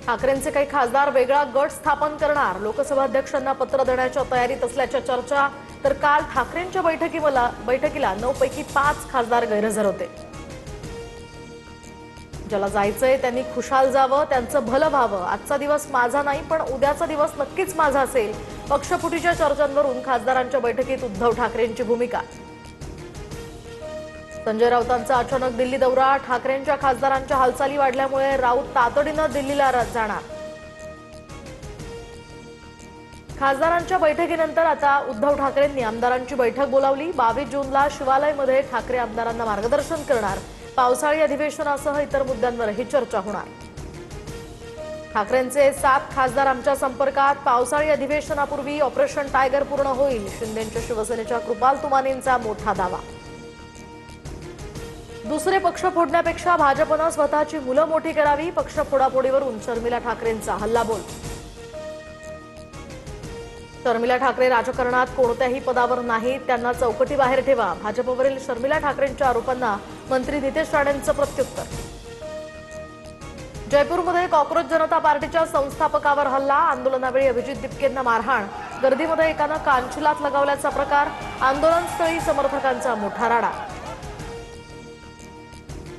ठाकरेंचे काही खासदार वेगळा गट स्थापन करणार, लोकसभा अध्यक्षांना पत्र देण्याच्या तयारीत असल्याच्या चर्चा। तर काल ठाकरेंच्या बैठकीला 9 पैकी 5 खासदार गैरहजर होते। ज्याला जायचंय त्यांनी खुशाल जावं, त्यांचं भलं व्हावं। आजचा दिवस माझा नाही, पण उद्याचा दिवस नक्कीच माझा असेल। पक्षफुटीच्या चर्चांवरून खासदारांच्या बैठकीत उद्धव ठाकरेंची भूमिका। संजय राऊतांचा अचानक दिल्ली दौरा, ठाकरेंच्या खासदारांच्या हालचाली वाढल्यामुळे राऊत तातडीनं दिल्लीला जाणार। खासदारांच्या बैठकीनंतर आता उद्धव ठाकरेंनी आमदारांची बैठक बोलावली। 22 जूनला शिवालयमध्ये ठाकरे आमदारांना मार्गदर्शन करणार। पावसाळी अधिवेशनासह इतर मुद्द्यांवरही चर्चा होणार। ठाकरेंचे 7 खासदार आमच्या संपर्कात, पावसाळी अधिवेशनापूर्वी ऑपरेशन टायगर पूर्ण होईल। शिंदेंच्या शिवसेनेच्या कृपाल तुमानेंचा मोठा दावा। दुसरे पक्ष फोडण्यापेक्षा भाजपनं स्वतःची मुलं मोठी करावी, पक्ष फोडाफोडीवरून शर्मिला ठाकरेंचा हल्लाबोल। शर्मिला ठाकरे राजकारणात कोणत्याही पदावर नाहीत, त्यांना चौकटी बाहेर ठेवा। भाजपवरील शर्मिला ठाकरेंच्या आरोपांना मंत्री नितेश राणेंचं प्रत्युत्तर। जयपूरमध्ये कॉक्रोच जनता पार्टीच्या संस्थापकावर हल्ला, आंदोलनावेळी अभिजित दिपकेंना मारहाण। गर्दीमध्ये एकानं कानशिलात लगावल्याचा प्रकार, आंदोलनस्थळी समर्थकांचा मोठा राडा।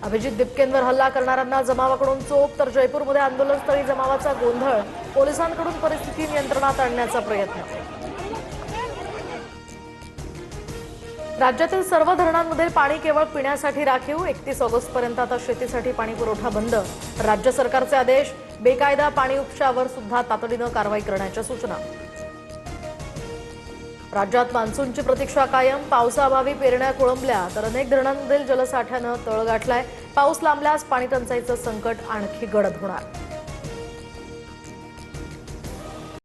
अभिजित दिपकेंवर हल्ला करणाऱ्यांना जमावाकडून चोप, तर जयपूरमध्ये आंदोलनस्थळी जमावाचा गोंधळ, पोलिसांकडून परिस्थिती नियंत्रणात आणण्याचा प्रयत्न। राज्यातील सर्व धरणांमध्ये पाणी केवळ पिण्यासाठी राखीव, 31 ऑगस्टपर्यंत आता शेतीसाठी पाणी पुरवठा बंद। राज्य सरकारचे आदेश, बेकायदा पाणी उपशावर सुद्धा तातडीनं कारवाई करण्याच्या सूचना। राज्यात मान्सूनची प्रतीक्षा कायम, पावसाअभावी पेरण्या खोळंबल्या, तर अनेक धरणांमधील जलसाठ्यानं तळ गाठलाय। पाऊस लांबल्यास पाणी टंचाईचं संकट आणखी गडद होणार।